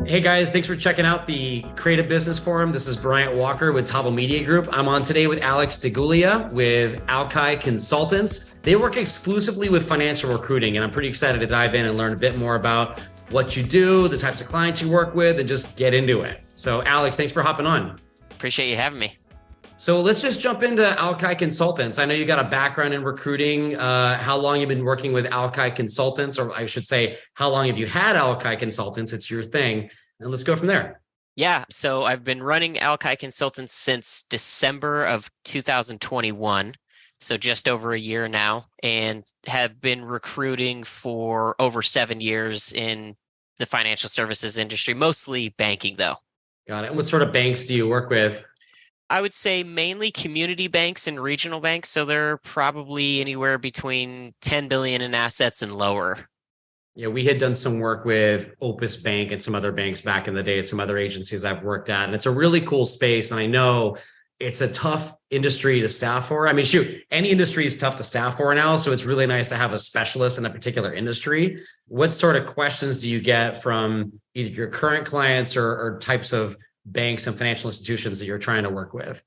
Hey guys, thanks for checking out the Creative Business Forum. This is Bryant Walker with Tavo Media Group. I'm on today with Alex deGolia with Alki Consultants. They work exclusively with financial recruiting, and I'm pretty excited to dive in and learn a bit more about what you do, the types of clients you work with, and just get into it. So Alex, thanks for hopping on. Appreciate you having me. So let's just jump into Alki Consultants. I know you got a background in recruiting. How long you've been working with Alki Consultants, or I should say, how long have you had Alki Consultants? It's your thing. And let's go from there. Yeah, so I've been running Alki Consultants since December of 2021. So just over a year now, and have been recruiting for over 7 years in the financial services industry, mostly banking though. Got it. And what sort of banks do you work with? I would say mainly community banks and regional banks. So they're probably anywhere between 10 billion in assets and lower. Yeah, we had done some work with Opus Bank and some other banks back in the day at some other agencies I've worked at. And it's a really cool space. And I know it's a tough industry to staff for. I mean, shoot, any industry is tough to staff for now. So it's really nice to have a specialist in a particular industry. What sort of questions do you get from either your current clients or types of banks and financial institutions that you're trying to work with?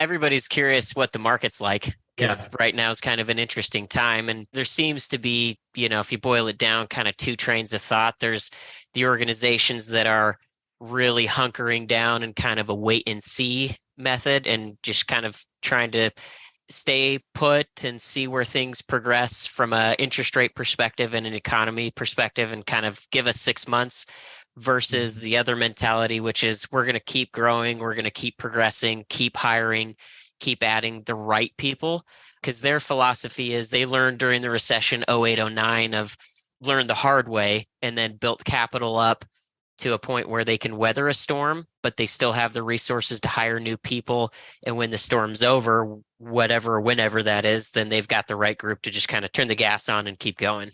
Everybody's curious what the market's like, because right now is kind of an interesting time. And there seems to be, if you boil it down, kind of two trains of thought. There's the organizations that are really hunkering down and kind of a wait and see method and just kind of trying to stay put and see where things progress from an interest rate perspective and an economy perspective and kind of give us 6 months, versus the other mentality, which is we're going to keep growing, we're going to keep progressing, keep hiring, keep adding the right people, because their philosophy is they learned during the recession 0809 of learned the hard way and then built capital up to a point where they can weather a storm, but they still have the resources to hire new people. And when the storm's over, whatever, whenever that is, then they've got the right group to just kind of turn the gas on and keep going.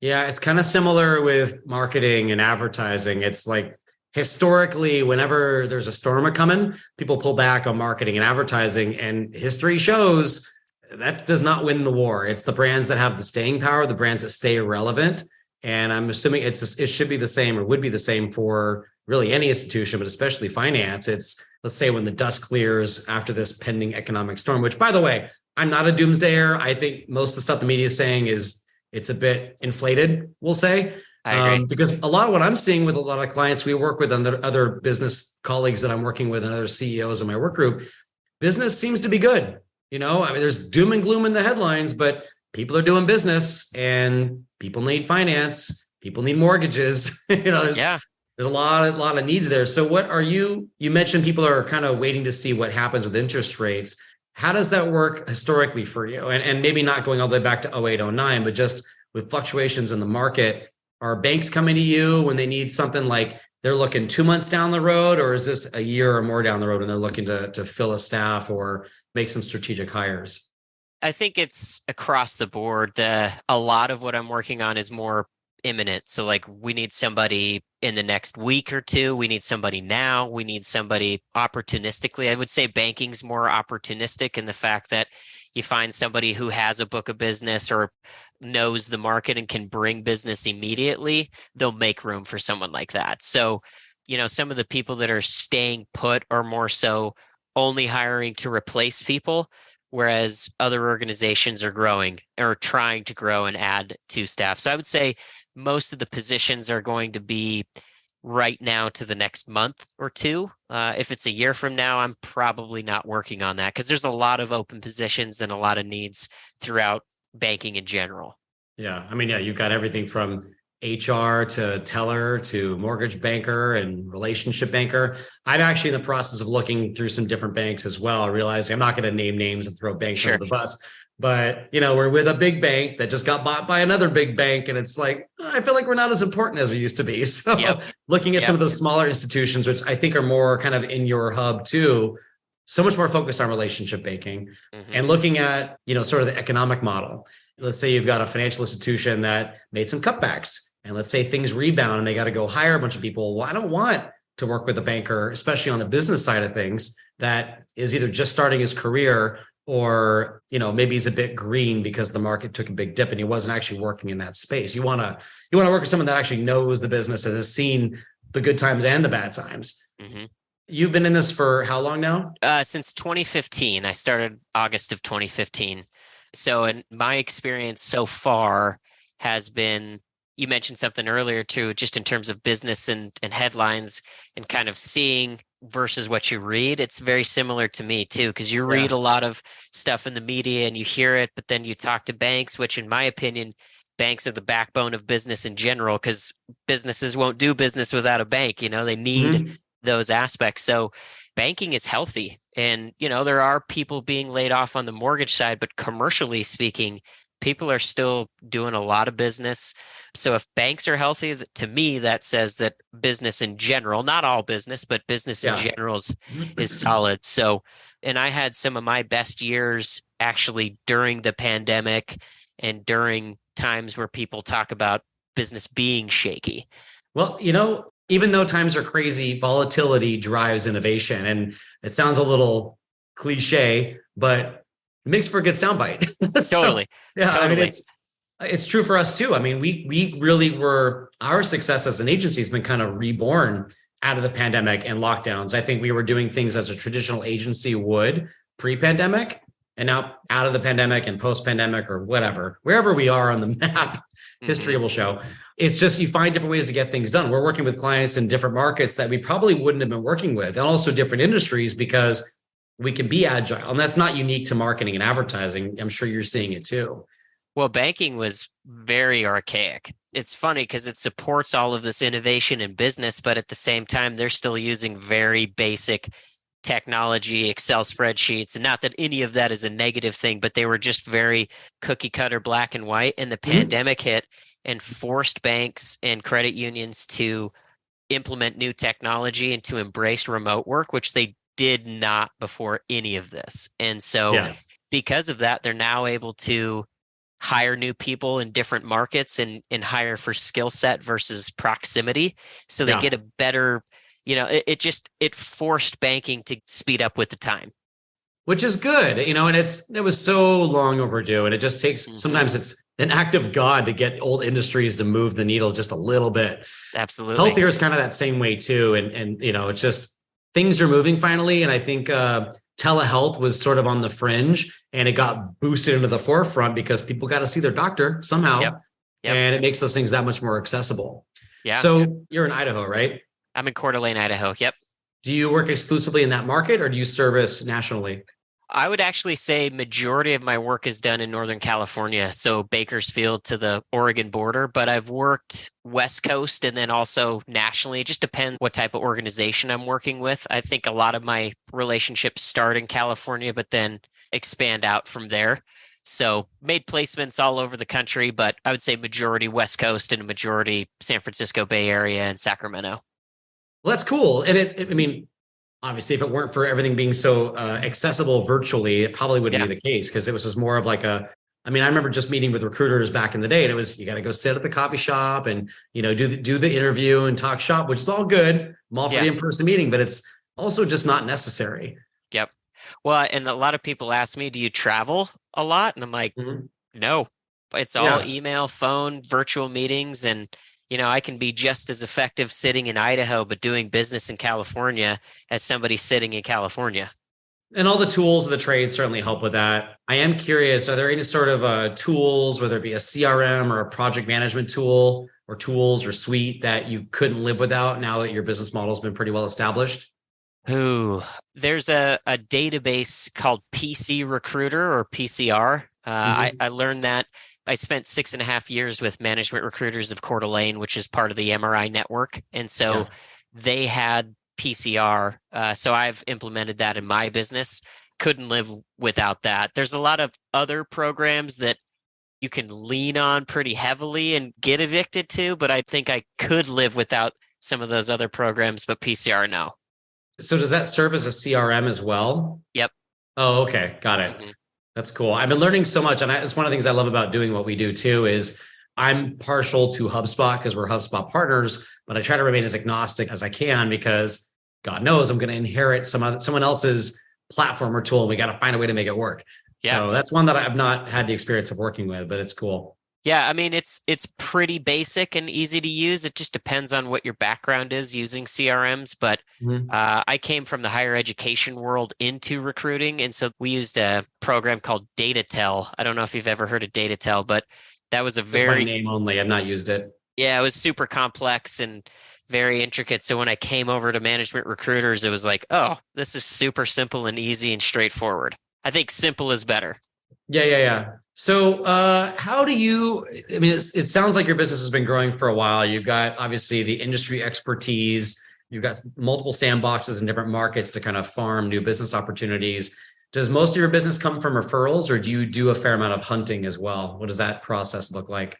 Yeah, it's kind of similar with marketing and advertising. It's like historically, whenever there's a storm coming, people pull back on marketing and advertising, and history shows that does not win the war. It's the brands that have the staying power, the brands that stay relevant. And I'm assuming it should be the same or would be the same for really any institution, but especially finance. It's, let's say, when the dust clears after this pending economic storm, which, by the way, I'm not a doomsdayer. I think most of the stuff the media is saying is it's a bit inflated, we'll say. I agree. Because a lot of what I'm seeing with a lot of clients we work with and other business colleagues that I'm working with and other CEOs in my work group, business seems to be good. I mean, there's doom and gloom in the headlines, but people are doing business and people need finance. People need mortgages. There's a lot of needs there. So what are you mentioned people are kind of waiting to see what happens with interest rates. How does that work historically for you? And maybe not going all the way back to 0809, but just with fluctuations in the market, are banks coming to you when they need something like they're looking 2 months down the road, or is this a year or more down the road and they're looking to fill a staff or make some strategic hires? I think it's across the board. A lot of what I'm working on is more imminent. So like we need somebody in the next week or two. We need somebody now. We need somebody opportunistically. I would say banking's more opportunistic in the fact that you find somebody who has a book of business or knows the market and can bring business immediately. They'll make room for someone like that. So, some of the people that are staying put are more so only hiring to replace people, whereas other organizations are growing or trying to grow and add to staff. So I would say most of the positions are going to be right now to the next month or two. If it's a year from now, I'm probably not working on that because there's a lot of open positions and a lot of needs throughout banking in general. Yeah. I mean, you've got everything from HR to teller to mortgage banker and relationship banker. I'm actually in the process of looking through some different banks as well, realizing I'm not going to name names and throw banks under the bus. But, we're with a big bank that just got bought by another big bank. And it's like, I feel like we're not as important as we used to be. So looking at some of those smaller institutions, which I think are more kind of in your hub too, so much more focused on relationship banking and looking at, sort of the economic model. Let's say you've got a financial institution that made some cutbacks. And let's say things rebound and they got to go hire a bunch of people. Well, I don't want to work with a banker, especially on the business side of things, that is either just starting his career or, maybe he's a bit green because the market took a big dip and he wasn't actually working in that space. You want to work with someone that actually knows the business and has seen the good times and the bad times. Mhm. You've been in this for how long now? Since 2015. I started August of 2015. So, in my experience so far has been, you mentioned something earlier too, just in terms of business and headlines and kind of seeing versus what you read. It's very similar to me too, because you read Yeah. a lot of stuff in the media and you hear it, but then you talk to banks, which in my opinion, banks are the backbone of business in general, because businesses won't do business without a bank. They need Mhm. those aspects. So banking is healthy. And, there are people being laid off on the mortgage side, but commercially speaking, people are still doing a lot of business. So if banks are healthy, to me, that says that business in general, not all business, but business in Yeah. general is solid. So, and I had some of my best years actually during the pandemic and during times where people talk about business being shaky. Well, even though times are crazy, volatility drives innovation. And it sounds a little cliche, but it makes for a good soundbite. So, Totally. yeah, I mean, Totally. it's true for us too. I mean, we really were, our success as an agency has been kind of reborn out of the pandemic and lockdowns. I think we were doing things as a traditional agency would pre-pandemic, and now out of the pandemic and post-pandemic or whatever, wherever we are on the map, history Mhm. will show. It's just you find different ways to get things done. We're working with clients in different markets that we probably wouldn't have been working with, and also different industries, because we can be agile. And that's not unique to marketing and advertising. I'm sure you're seeing it too. Well, banking was very archaic. It's funny because it supports all of this innovation in business, but at the same time, they're still using very basic technology, Excel spreadsheets. And not that any of that is a negative thing, but they were just very cookie cutter, black and white. And the Mhm. pandemic hit and forced banks and credit unions to implement new technology and to embrace remote work, which they did not before any of this. And so, Yeah. because of that, they're now able to hire new people in different markets and hire for skill set versus proximity. So they Yeah. get a better, it forced banking to speed up with the time. Which is good, and it was so long overdue. And it just takes, Hmm. sometimes it's an act of God to get old industries to move the needle just a little bit. Absolutely. Healthcare is kind of that same way too. And it's just things are moving finally. And I think telehealth was sort of on the fringe, and it got boosted into the forefront because people got to see their doctor Yep. somehow. Yep. And it makes those things that much more accessible. Yeah. So you're in Idaho, right? I'm in Coeur d'Alene, Idaho. Yep. Do you work exclusively in that market, or do you service nationally? I would actually say majority of my work is done in Northern California, so Bakersfield to the Oregon border, but I've worked West Coast and then also nationally. It just depends what type of organization I'm working with. I think a lot of my relationships start in California, but then expand out from there. So made placements all over the country, but I would say majority West Coast and a majority San Francisco Bay Area and Sacramento. Well, that's cool. And I mean, obviously, if it weren't for everything being so accessible virtually, it probably wouldn't Yeah. be the case, because it was just more of like I mean, I remember just meeting with recruiters back in the day, and it was, you got to go sit at the coffee shop and, do the interview and talk shop, which is all good. I'm all for Yeah. the in-person meeting, but it's also just not necessary. Yep. Well, and a lot of people ask me, do you travel a lot? And I'm like, Mhm. no, it's all Yeah. email, phone, virtual meetings. And, I can be just as effective sitting in Idaho, but doing business in California as somebody sitting in California. And all the tools of the trade certainly help with that. I am curious, are there any sort of tools, whether it be a CRM or a project management tool, or tools or suite, that you couldn't live without now that your business model has been pretty well established? Ooh, there's a database called PC Recruiter or PCR. I learned that. I spent 6.5 years with Management Recruiters of Coeur d'Alene, which is part of the MRI network. And so Yeah. they had PCR. So I've implemented that in my business. Couldn't live without that. There's a lot of other programs that you can lean on pretty heavily and get addicted to, but I think I could live without some of those other programs, but PCR, no. So does that serve as a CRM as well? Yep. Oh, okay. Got it. Hmm. That's cool. I've been learning so much. And it's one of the things I love about doing what we do too, is I'm partial to HubSpot because we're HubSpot partners, but I try to remain as agnostic as I can, because God knows I'm going to inherit someone else's platform or tool, and we got to find a way to make it work. Yeah. So that's one that I've not had the experience of working with, but it's cool. Yeah, I mean it's pretty basic and easy to use. It just depends on what your background is using CRMs. But Mhm. I came from the higher education world into recruiting, and so we used a program called DataTel. I don't know if you've ever heard of DataTel, but that was a Just by very name only. I've not used it. yeah, it was super complex and very intricate. So when I came over to management recruiters, it was like, oh, this is super simple and easy and straightforward. I think simple is better. Yeah, yeah, yeah. So, how do you? I mean, it sounds like your business has been growing for a while. You've got obviously the industry expertise. You've got multiple sandboxes in different markets to kind of farm new business opportunities. Does most of your business come from referrals, or do you do a fair amount of hunting as well? What does that process look like?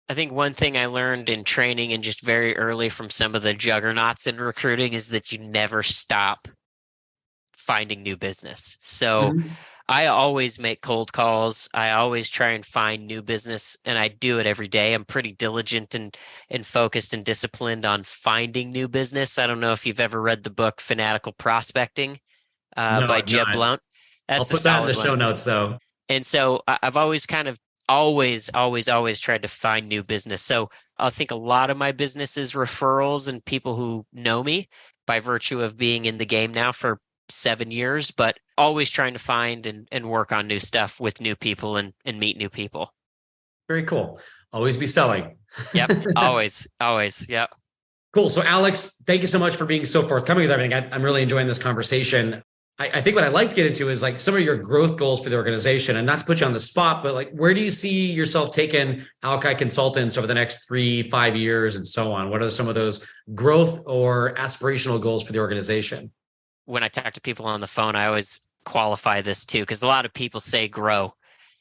I think one thing I learned in training and just very early from some of the juggernauts in recruiting is that you never stop finding new business. So Mhm. I always make cold calls. I always try and find new business, and I do it every day. I'm pretty diligent and focused and disciplined on finding new business. I don't know if you've ever read the book Fanatical Prospecting No, by I've Jeb not. Blount. I'll That's a put that in the solid one. show notes, though. And so I've always kind of always tried to find new business. So I think a lot of my business is referrals and people who know me by virtue of being in the game now for 7 years, but always trying to find and work on new stuff with new people and meet new people. Very cool. Always be selling. Yep. Always. Yep. Cool. So, Alex, thank you so much for being so forthcoming with everything. I'm really enjoying this conversation. I think what I'd like to get into is like some of your growth goals for the organization, and not to put you on the spot, but like where do you see yourself taking Alki Consultants over the next 3, 5 years and so on? What are some of those growth or aspirational goals for the organization? When I talk to people on the phone, I always qualify this too, because a lot of people say grow.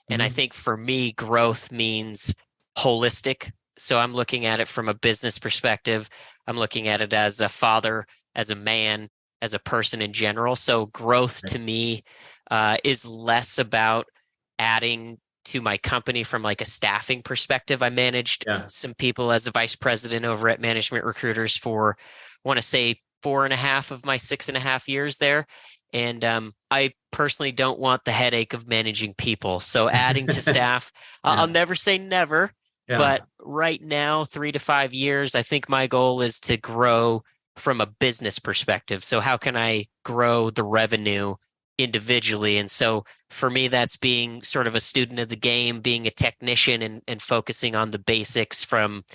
And I Mhm. think for me, growth means holistic. So I'm looking at it from a business perspective. I'm looking at it as a father, as a man, as a person in general. So growth to me is less about adding to my company from like a staffing perspective. I managed Yeah. some people as a vice president over at Management Recruiters for, I want to say, 4.5 of my 6.5 years there. And I personally don't want the headache of managing people. So adding to staff, I'll Yeah. never say never, Yeah. but right now, 3 to 5 years, I think my goal is to grow from a business perspective. So how can I grow the revenue individually? And so for me, that's being sort of a student of the game, being a technician and focusing on the basics from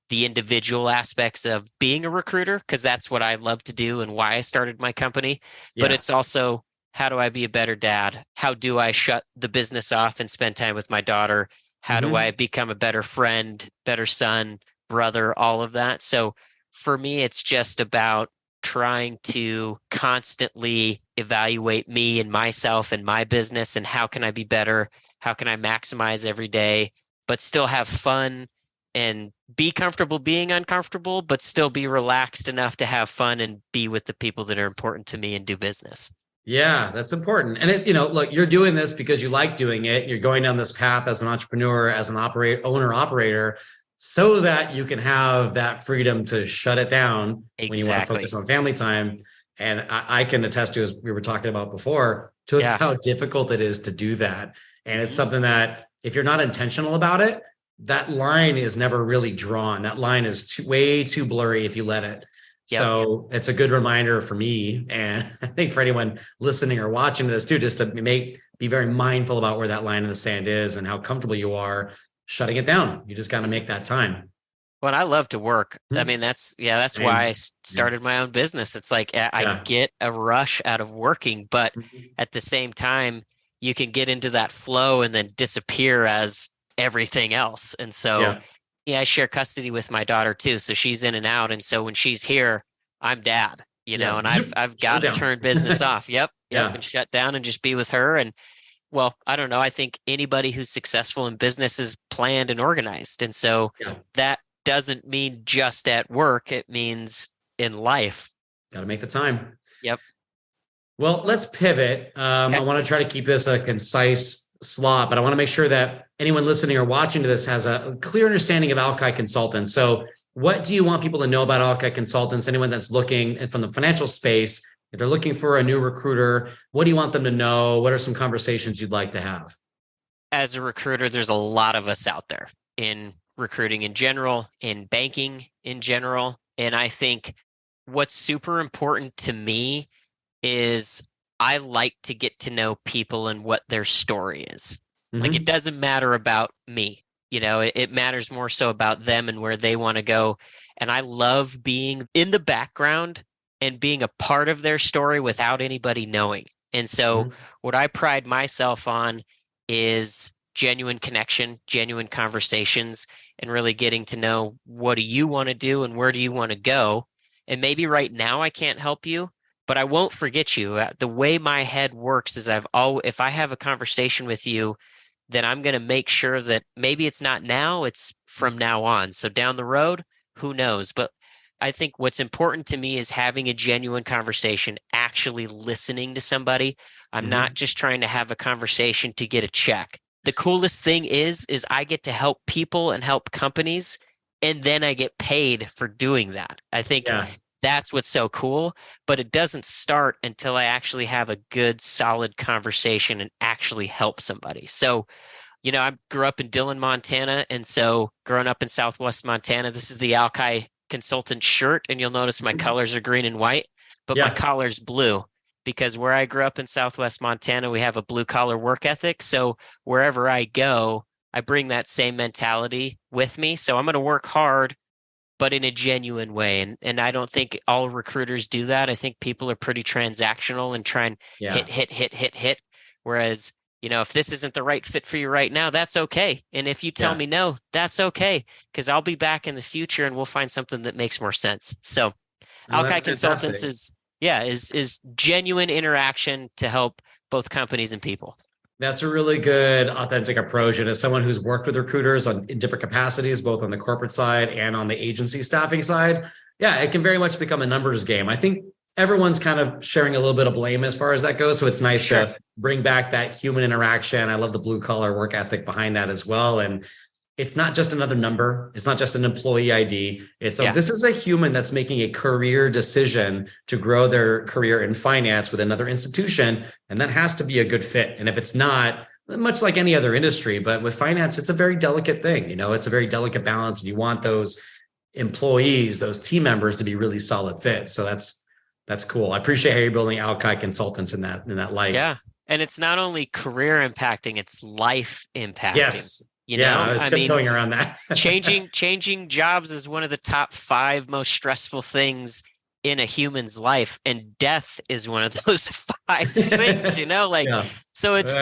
the individual aspects of being a recruiter, because that's what I love to do and why I started my company. But Yeah. it's also, how do I be a better dad? How do I shut the business off and spend time with my daughter? How do I Mhm. become a better friend, better son, brother, all of that? So for me, it's just about trying to constantly evaluate me and myself and my business and how can I be better? How can I maximize every day, but still have fun and be comfortable being uncomfortable, but still be relaxed enough to have fun and be with the people that are important to me and do business. Yeah, that's important. And look, you're doing this because you like doing it. You're going down this path as an entrepreneur, as an owner operator, so that you can have that freedom to shut it down when you want to focus Exactly. on family time. And I can attest to, as we were talking about before, just Yeah. how difficult it is to do that. And it's Hmm. something that if you're not intentional about it, that line is never really drawn. That line is way too blurry if you let it. Yep. So it's a good reminder for me, and I think for anyone listening or watching this too, just to be very mindful about where that line in the sand is and how comfortable you are shutting it down. You just got to Hmm. make that time. Well, I love to work. I Hmm. mean, that's why I Same. Yeah. started my own business. It's like I Yeah. get a rush out of working, but Mhm. at the same time, you can get into that flow and then disappear as everything else. And so, Yeah. yeah, I share custody with my daughter too. So she's in and out. And so when she's here, I'm dad, Yeah. and Zoop. I've Shut got it to down. turn business off. Yep. Yeah. And shut down and just be with her. And well, I don't know. I think anybody who's successful in business is planned and organized. And so Yeah. that doesn't mean just at work, it means in life. Got to make the time. Yep. Well, let's pivot. I Okay. want to try to keep this a concise slot, but I want to make sure that anyone listening or watching to this has a clear understanding of Alki Consultants. So, what do you want people to know about Alki Consultants? Anyone that's looking from the financial space, if they're looking for a new recruiter, what do you want them to know? What are some conversations you'd like to have? As a recruiter, there's a lot of us out there. in recruiting in general, in banking in general. And I think what's super important to me is I like to get to know people and what their story is. Like, it doesn't matter about me. It matters more so about them and where they want to go. And I love being in the background and being a part of their story without anybody knowing. And so what I pride myself on is genuine connection, genuine conversations, and really getting to know, what do you want to do and where do you want to go? And maybe right now I can't help you, but I won't forget you. The way my head works is if I have a conversation with you, then I'm going to make sure that maybe it's not now, it's from now on. So down the road, who knows? But I think what's important to me is having a genuine conversation, actually listening to somebody. I'm not just trying to have a conversation to get a check. The coolest thing is I get to help people and help companies, and then I get paid for doing that. I think that's what's so cool, but it doesn't start until I actually have a good, solid conversation and actually help somebody. So, I grew up in Dillon, Montana. And so growing up in Southwest Montana, this is the Alki Consultant shirt. And you'll notice my colors are green and white, but my collar's blue, because where I grew up in Southwest Montana, we have a blue collar work ethic. So wherever I go, I bring that same mentality with me. So I'm going to work hard, but in a genuine way. And I don't think all recruiters do that. I think people are pretty transactional and try and hit. Whereas, if this isn't the right fit for you right now, that's okay. And if you tell me no, that's okay, because I'll be back in the future and we'll find something that makes more sense. So Alki Consultants is genuine interaction to help both companies and people. That's a really good, authentic approach. And as someone who's worked with recruiters in different capacities, both on the corporate side and on the agency staffing side, it can very much become a numbers game. I think everyone's kind of sharing a little bit of blame as far as that goes. So it's nice to bring back that human interaction. I love the blue collar work ethic behind that as well. And it's not just another number. It's not just an employee ID. This is a human that's making a career decision to grow their career in finance with another institution. And that has to be a good fit. And if it's not, much like any other industry, but with finance, it's a very delicate thing. It's a very delicate balance. And you want those employees, those team members, to be really solid fits. So that's cool. I appreciate how you're building Alki Consultants in that light. Yeah. And it's not only career impacting, it's life impacting. Yes. I was tiptoeing around that. changing jobs is one of the top 5 most stressful things in a human's life, and death is one of those 5 things. So it's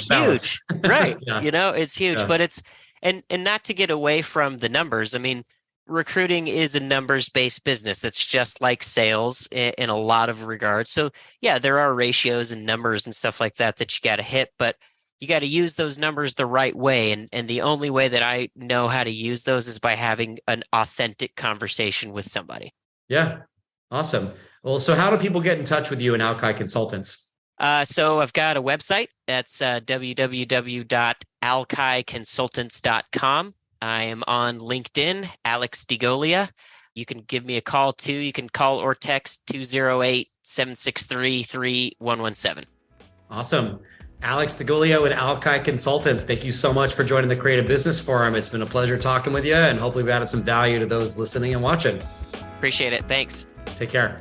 huge, right? It's huge, but it's and not to get away from the numbers. I mean, recruiting is a numbers-based business. It's just like sales in a lot of regards. So there are ratios and numbers and stuff like that you got to hit, but you got to use those numbers the right way. And the only way that I know how to use those is by having an authentic conversation with somebody. Yeah. Awesome. Well, so how do people get in touch with you and Alki Consultants? So I've got a website. That's www.alkiconsultants.com. I am on LinkedIn, Alex deGolia. You can give me a call too. You can call or text 208-763-3117. Awesome. Alex deGolia with Alki Consultants. Thank you so much for joining the Creative Business Forum. It's been a pleasure talking with you, and hopefully we added some value to those listening and watching. Appreciate it. Thanks. Take care.